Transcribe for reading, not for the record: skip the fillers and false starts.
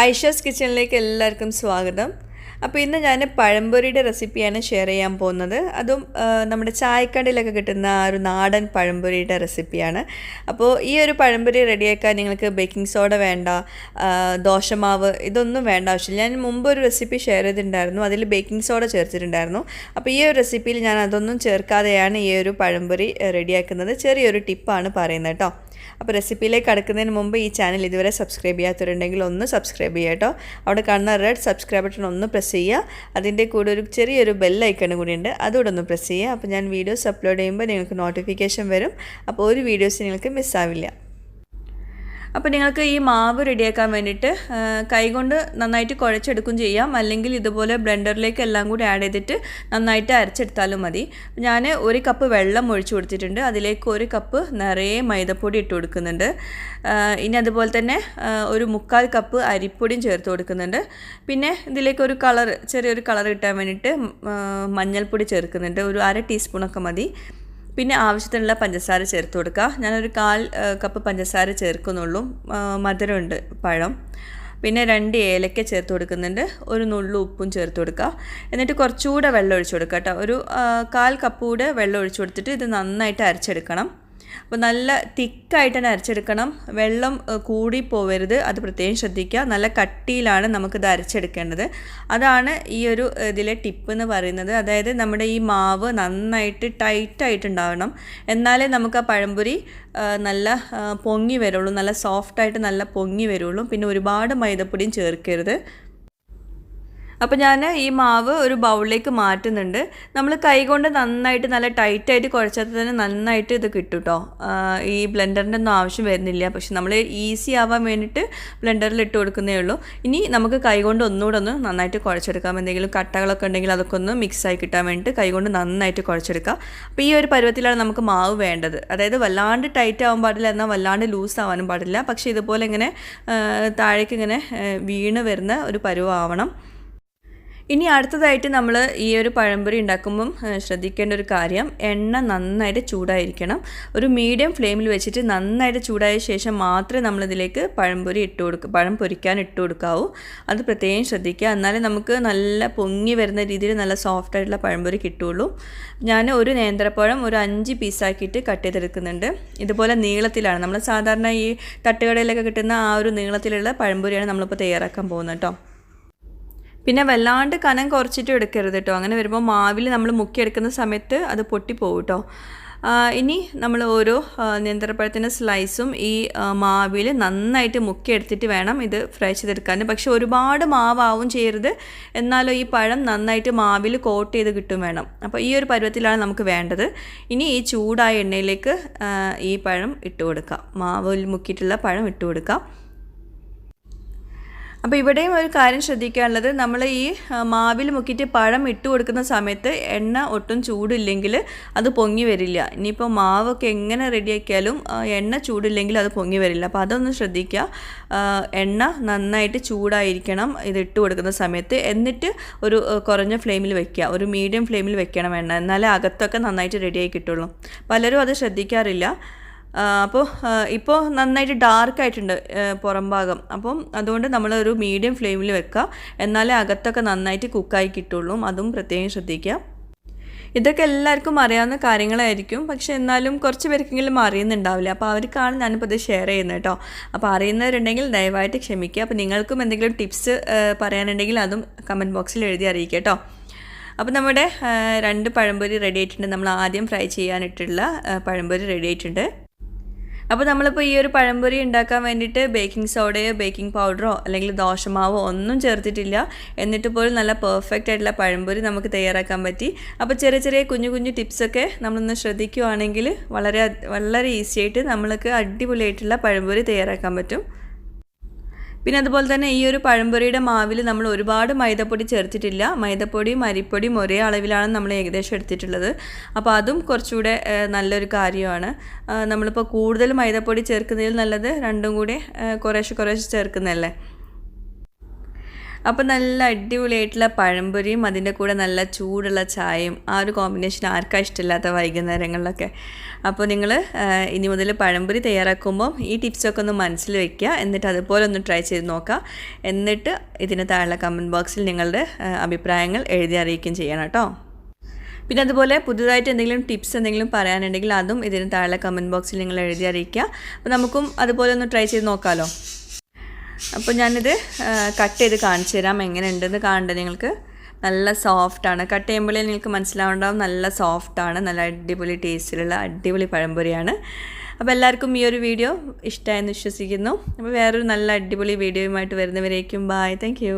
ഐഷാസ് കിച്ചണിലേക്ക് എല്ലാവർക്കും സ്വാഗതം. അപ്പോൾ ഇന്ന് ഞാൻ പഴംപൊരിയുടെ റെസിപ്പിയാണ് ഷെയർ ചെയ്യാൻ പോകുന്നത്. അതും നമ്മുടെ ചായക്കടയിലൊക്കെ കിട്ടുന്ന ഒരു നാടൻ പഴംപൊരിയുടെ റെസിപ്പിയാണ്. അപ്പോൾ ഈ ഒരു പഴംപൊരി റെഡിയാക്കാൻ നിങ്ങൾക്ക് ബേക്കിംഗ് സോഡ വേണ്ട, ദോശമാവ് ഇതൊന്നും വേണ്ട ആവശ്യമില്ല. ഞാൻ മുമ്പ് ഒരു റെസിപ്പി ഷെയർ ചെയ്തിട്ടുണ്ടായിരുന്നു, അതിൽ ബേക്കിംഗ് സോഡ ചേർത്തിട്ടുണ്ടായിരുന്നു. അപ്പോൾ ഈ ഒരു റെസിപ്പിയിൽ ഞാൻ അതൊന്നും ചേർക്കാതെയാണ് ഈ ഒരു പഴംപൊരി റെഡിയാക്കുന്നത്. ചെറിയൊരു ടിപ്പാണ് പറയുന്നത് കേട്ടോ. അപ്പോൾ റെസിപ്പിയിലേക്ക് കടക്കുന്നതിന് മുമ്പ് ഈ ചാനൽ ഇതുവരെ സബ്സ്ക്രൈബ് ചെയ്യാത്തവരുണ്ടെങ്കിൽ ഒന്ന് സബ്സ്ക്രൈബ് ചെയ്യുക കേട്ടോ. അവിടെ കാണുന്ന റെഡ് സബ്സ്ക്രൈബ് ബട്ടൺ ഒന്ന് പ്രസ് ചെയ്യുക. അതിൻ്റെ കൂടെ ഒരു ചെറിയൊരു ബെൽ ഐക്കൺ കൂടി ഉണ്ട്, അതുകൂടെ ഒന്ന് പ്രസ് ചെയ്യുക. അപ്പോൾ ഞാൻ വീഡിയോസ് അപ്ലോഡ് ചെയ്യുമ്പോൾ നിങ്ങൾക്ക് നോട്ടിഫിക്കേഷൻ വരും. അപ്പോൾ ഒരു വീഡിയോസ് നിങ്ങൾക്ക് മിസ്സാവില്ല. അപ്പോൾ നിങ്ങൾക്ക് ഈ മാവ് റെഡിയാക്കാൻ വേണ്ടിയിട്ട് കൈകൊണ്ട് നന്നായിട്ട് കുഴച്ചെടുക്കും ചെയ്യാം, അല്ലെങ്കിൽ ഇതുപോലെ ബ്ലെൻഡറിലേക്ക് എല്ലാം കൂടി ആഡ് ചെയ്തിട്ട് നന്നായിട്ട് അരച്ചെടുത്താലും മതി. ഞാൻ 1 കപ്പ് വെള്ളം ഒഴിച്ചു കൊടുത്തിട്ടുണ്ട്, അതിലേക്ക് 1 കപ്പ് നിറയെ മൈദപ്പൊടി ഇട്ട് കൊടുക്കുന്നുണ്ട്. ഇനി അതുപോലെ തന്നെ ഒരു 1/4 കപ്പ് അരിപ്പൊടിയും ചേർത്ത് കൊടുക്കുന്നുണ്ട്. പിന്നെ ഇതിലേക്ക് ഒരു ചെറിയൊരു കളർ കിട്ടാൻ വേണ്ടിയിട്ട് മഞ്ഞൾപ്പൊടി ചേർക്കുന്നുണ്ട്, ഒരു 1/2 ടീസ്പൂണൊക്കെ മതി. പിന്നെ ആവശ്യത്തിനുള്ള പഞ്ചസാര ചേർത്ത് കൊടുക്കുക. ഞാനൊരു 1/4 കപ്പ് പഞ്ചസാര ചേർക്കുന്നുള്ളൂ, മധുരമുണ്ട് പഴം. പിന്നെ 2 ഏലക്ക ചേർത്ത് കൊടുക്കുന്നുണ്ട്, ഒരു നുള്ളു ഉപ്പും ചേർത്ത് കൊടുക്കുക. എന്നിട്ട് കുറച്ചുകൂടെ വെള്ളം ഒഴിച്ചു കൊടുക്കുക കേട്ടോ. ഒരു 1/4 കപ്പ് കൂടെ വെള്ളം ഒഴിച്ചു കൊടുത്തിട്ട് ഇത് നന്നായിട്ട് അരച്ചെടുക്കണം. അപ്പോൾ നല്ല തിക്കായിട്ട് തന്നെ അരച്ചെടുക്കണം, വെള്ളം കൂടി പോവരുത്, അത് പ്രത്യേകം ശ്രദ്ധിക്കുക. നല്ല കട്ടിയിലാണ് നമുക്കിത് അരച്ചെടുക്കേണ്ടത്. അതാണ് ഈ ഒരു ഇതിലെ ടിപ്പ് എന്ന് പറയുന്നത്. അതായത് നമ്മുടെ ഈ മാവ് നന്നായിട്ട് ടൈറ്റായിട്ടുണ്ടാവണം, എന്നാലേ നമുക്ക് ആ പഴംപൊരി നല്ല പൊങ്ങി വരുള്ളൂ, നല്ല സോഫ്റ്റായിട്ട് നല്ല പൊങ്ങി വരുള്ളൂ. പിന്നെ ഒരുപാട് മൈദപ്പൊടിയും ചേർക്കരുത്. അപ്പോൾ ഞാൻ ഈ മാവ് ഒരു ബൗളിലേക്ക് മാറ്റുന്നുണ്ട്. നമ്മൾ കൈകൊണ്ട് നന്നായിട്ട് നല്ല ടൈറ്റായിട്ട് കുഴച്ചാൽ തന്നെ നന്നായിട്ട് ഇത് കിട്ടും കേട്ടോ. ഈ ബ്ലെൻഡറിൻ്റെ ഒന്നും ആവശ്യം വരുന്നില്ല, പക്ഷെ നമ്മൾ ഈസി ആവാൻ വേണ്ടിയിട്ട് ബ്ലെൻഡറിൽ ഇട്ട് കൊടുക്കുന്നേ ഉള്ളൂ. ഇനി നമുക്ക് കൈകൊണ്ട് ഒന്നുകൂടെ ഒന്ന് നന്നായിട്ട് കുഴച്ചെടുക്കാം. എന്തെങ്കിലും കട്ടകളൊക്കെ ഉണ്ടെങ്കിൽ അതൊക്കെ ഒന്ന് മിക്സായി കിട്ടാൻ വേണ്ടിയിട്ട് കൈകൊണ്ട് നന്നായിട്ട് കുഴച്ചെടുക്കാം. അപ്പോൾ ഈ ഒരു പരുവത്തിലാണ് നമുക്ക് മാവ് വേണ്ടത്. അതായത് വല്ലാണ്ട് ടൈറ്റ് ആവാൻ പാടില്ല, എന്നാൽ വല്ലാണ്ട് ലൂസ് ആവാനും പാടില്ല. പക്ഷേ ഇതുപോലെ ഇങ്ങനെ താഴേക്ക് ഇങ്ങനെ വീണ് വരുന്ന ഒരു പരുവാവണം. ഇനി അടുത്തതായിട്ട് നമ്മൾ ഈ ഒരു പഴംപൊരി ഉണ്ടാക്കുമ്പം ശ്രദ്ധിക്കേണ്ട ഒരു കാര്യം, എണ്ണ നന്നായിട്ട് ചൂടായിരിക്കണം. ഒരു മീഡിയം ഫ്ലെയിമിൽ വെച്ചിട്ട് നന്നായിട്ട് ചൂടായ ശേഷം മാത്രമേ നമ്മളിതിലേക്ക് പഴം പൊരിക്കാൻ ഇട്ട് കൊടുക്കാവൂ. അത് പ്രത്യേകം ശ്രദ്ധിക്കുക, എന്നാലേ നമുക്ക് നല്ല പൊങ്ങി വരുന്ന രീതിയിൽ നല്ല സോഫ്റ്റ് ആയിട്ടുള്ള പഴംപൊരി കിട്ടുള്ളൂ. ഞാൻ ഒരു നേന്ത്രപ്പഴം ഒരു 5 പീസാക്കിയിട്ട് കട്ട് ചെയ്തെടുക്കുന്നുണ്ട്. ഇതുപോലെ നീളത്തിലാണ്, നമ്മൾ സാധാരണ ഈ തട്ടുകടയിലൊക്കെ കിട്ടുന്ന ആ ഒരു നീളത്തിലുള്ള പഴംപൊരിയാണ് നമ്മളിപ്പോൾ തയ്യാറാക്കാൻ പോകുന്നത് കേട്ടോ. പിന്നെ വല്ലാണ്ട് കനം കുറച്ചിട്ട് എടുക്കരുത് കേട്ടോ. അങ്ങനെ വരുമ്പോൾ മാവിൽ നമ്മൾ മുക്കിയെടുക്കുന്ന സമയത്ത് അത് പൊട്ടിപ്പോവും കേട്ടോ. ഇനി നമ്മൾ ഓരോ നേന്ത്രപ്പഴത്തിൻ്റെ സ്ലൈസും ഈ മാവിൽ നന്നായിട്ട് മുക്കിയെടുത്തിട്ട് വേണം ഇത് ഫ്രൈ ചെയ്തെടുക്കാൻ. പക്ഷെ ഒരുപാട് മാവാവും ചെയ്യരുത്, എന്നാലും ഈ പഴം നന്നായിട്ട് മാവിൽ കോട്ട് ചെയ്ത് കിട്ടും വേണം. അപ്പോൾ ഈ ഒരു പരുവത്തിലാണ് നമുക്ക് വേണ്ടത്. ഇനി ഈ ചൂടായ എണ്ണയിലേക്ക് ഈ പഴം ഇട്ട് കൊടുക്കാം, മാവിൽ മുക്കിയിട്ടുള്ള പഴം ഇട്ട് കൊടുക്കാം. അപ്പോൾ ഇവിടെയും ഒരു കാര്യം ശ്രദ്ധിക്കാനുള്ളത്, നമ്മൾ ഈ മാവിൽ മുക്കിയിട്ട് പഴം ഇട്ട് കൊടുക്കുന്ന സമയത്ത് എണ്ണ ഒട്ടും ചൂടില്ലെങ്കിൽ അത് പൊങ്ങി വരില്ല. ഇനിയിപ്പോൾ മാവൊക്കെ എങ്ങനെ റെഡിയാക്കിയാലും എണ്ണ ചൂടില്ലെങ്കിൽ അത് പൊങ്ങി വരില്ല. അപ്പോൾ അതൊന്ന് ശ്രദ്ധിക്കുക. എണ്ണ നന്നായിട്ട് ചൂടായിരിക്കണം ഇത് ഇട്ട് കൊടുക്കുന്ന സമയത്ത്. എന്നിട്ട് ഒരു കുറഞ്ഞ ഫ്ലെയിമിൽ വെക്കുക, ഒരു മീഡിയം ഫ്ലെയിമിൽ വെക്കണം എണ്ണ, എന്നാലേ അകത്തൊക്കെ നന്നായിട്ട് റെഡിയായി കിട്ടുള്ളൂ. പലരും അത് ശ്രദ്ധിക്കാറില്ല. ഇപ്പോൾ നന്നായിട്ട് ഡാർക്കായിട്ടുണ്ട് പുറം ഭാഗം. അപ്പം അതുകൊണ്ട് നമ്മളൊരു മീഡിയം ഫ്ലെയിമിൽ വെക്കുക, എന്നാലേ അകത്തൊക്കെ നന്നായിട്ട് കുക്കായി കിട്ടുള്ളൂ. അതും പ്രത്യേകം ശ്രദ്ധിക്കുക. ഇതൊക്കെ എല്ലാവർക്കും അറിയാവുന്ന കാര്യങ്ങളായിരിക്കും, പക്ഷേ എന്നാലും കുറച്ച് പേർക്കെങ്കിലും അറിയുന്നുണ്ടാവില്ല. അപ്പോൾ അവർക്കാണ് ഞാനിപ്പോൾ ഇത് ഷെയർ ചെയ്യുന്നത് കേട്ടോ. അപ്പോൾ അറിയുന്നവരുണ്ടെങ്കിൽ ദയവായിട്ട് ക്ഷമിക്കുക. അപ്പോൾ നിങ്ങൾക്കും എന്തെങ്കിലും ടിപ്സ് പറയാനുണ്ടെങ്കിൽ അതും കമൻറ്റ് ബോക്സിൽ എഴുതി അറിയിക്കുക കേട്ടോ. അപ്പോൾ നമ്മുടെ 2 പഴംപൊരി റെഡി ആയിട്ടുണ്ട്. നമ്മൾ ആദ്യം ഫ്രൈ ചെയ്യാനിട്ടുള്ള പഴംപൊരി റെഡി ആയിട്ടുണ്ട്. അപ്പോൾ നമ്മളിപ്പോൾ ഈ ഒരു പഴംപൊരി ഉണ്ടാക്കാൻ വേണ്ടിയിട്ട് ബേക്കിംഗ് സോഡയോ ബേക്കിംഗ് പൗഡറോ അല്ലെങ്കിൽ ദോശമാവോ ഒന്നും ചേർത്തിട്ടില്ല. എന്നിട്ട് പോലും നല്ല പെർഫെക്റ്റ് ആയിട്ടുള്ള പഴംപൊരി നമുക്ക് തയ്യാറാക്കാൻ പറ്റി. അപ്പോൾ ചെറിയ കുഞ്ഞു ടിപ്സൊക്കെ നമ്മളൊന്ന് ശ്രദ്ധിക്കുകയാണെങ്കിൽ വളരെ ഈസി ആയിട്ട് നമ്മൾക്ക് അടിപൊളിയായിട്ടുള്ള പഴംപൊരി തയ്യാറാക്കാൻ പറ്റും. പിന്നെ അതുപോലെ തന്നെ ഈ ഒരു പഴംപൊരിയുടെ മാവിൽ നമ്മൾ ഒരുപാട് മൈദപ്പൊടി ചേർത്തിട്ടില്ല. മൈദപ്പൊടിയും അരിപ്പൊടിയും ഒരേ അളവിലാണ് നമ്മൾ ഏകദേശം എടുത്തിട്ടുള്ളത്. അപ്പോൾ അതും കുറച്ചുകൂടെ നല്ലൊരു കാര്യമാണ്. നമ്മളിപ്പോൾ കൂടുതൽ മൈദപ്പൊടി ചേർക്കുന്നതിൽ നല്ലത് രണ്ടും കൂടി കുറേശ്ശെ ചേർക്കുന്നതല്ലേ. അപ്പോൾ നല്ല അടിപൊളിയായിട്ടുള്ള പഴംപൊരിയും അതിൻ്റെ കൂടെ നല്ല ചൂടുള്ള ചായയും ആ ഒരു കോമ്പിനേഷൻ ആർക്കാ ഇഷ്ടമില്ലാത്ത വൈകുന്നേരങ്ങളിലൊക്കെ. അപ്പോൾ നിങ്ങൾ ഇനി മുതൽ പഴംപൊരി തയ്യാറാക്കുമ്പോൾ ഈ ടിപ്സൊക്കെ ഒന്ന് മനസ്സിൽ വെക്കുക. എന്നിട്ട് അതുപോലെ ഒന്ന് ട്രൈ ചെയ്ത് നോക്കുക. എന്നിട്ട് ഇതിന് താഴെ കമൻറ്റ് ബോക്സിൽ നിങ്ങളുടെ അഭിപ്രായങ്ങൾ എഴുതി അറിയിക്കുകയും ചെയ്യണം കേട്ടോ. പിന്നെ അതുപോലെ പുതുതായിട്ട് എന്തെങ്കിലും ടിപ്സ് എന്തെങ്കിലും പറയാനുണ്ടെങ്കിൽ അതും ഇതിന് താഴെ കമൻറ്റ് ബോക്സിൽ നിങ്ങൾ എഴുതി അറിയിക്കുക. അപ്പോൾ നമുക്കും അതുപോലെ ഒന്ന് ട്രൈ ചെയ്ത് നോക്കാമല്ലോ. അപ്പോൾ ഞാനിത് കട്ട് ചെയ്ത് കാണിച്ചു തരാം, എങ്ങനെ ഉണ്ടെന്ന് കാണണ്ടേ നിങ്ങൾക്ക്. നല്ല സോഫ്റ്റാണ്, കട്ട് ചെയ്യുമ്പോഴേ നിങ്ങൾക്ക് മനസ്സിലാവുണ്ടാവും. നല്ല സോഫ്റ്റാണ്, നല്ല അടിപൊളി ടേസ്റ്റിലുള്ള അടിപൊളി പഴംപൊരിയാണ്. അപ്പോൾ എല്ലാവർക്കും ഈ ഒരു വീഡിയോ ഇഷ്ടമായെന്ന് വിശ്വസിക്കുന്നു. അപ്പോൾ വേറൊരു നല്ല അടിപൊളി വീഡിയോയുമായിട്ട് വരുന്നവരേക്കും ബായ്, താങ്ക് യു.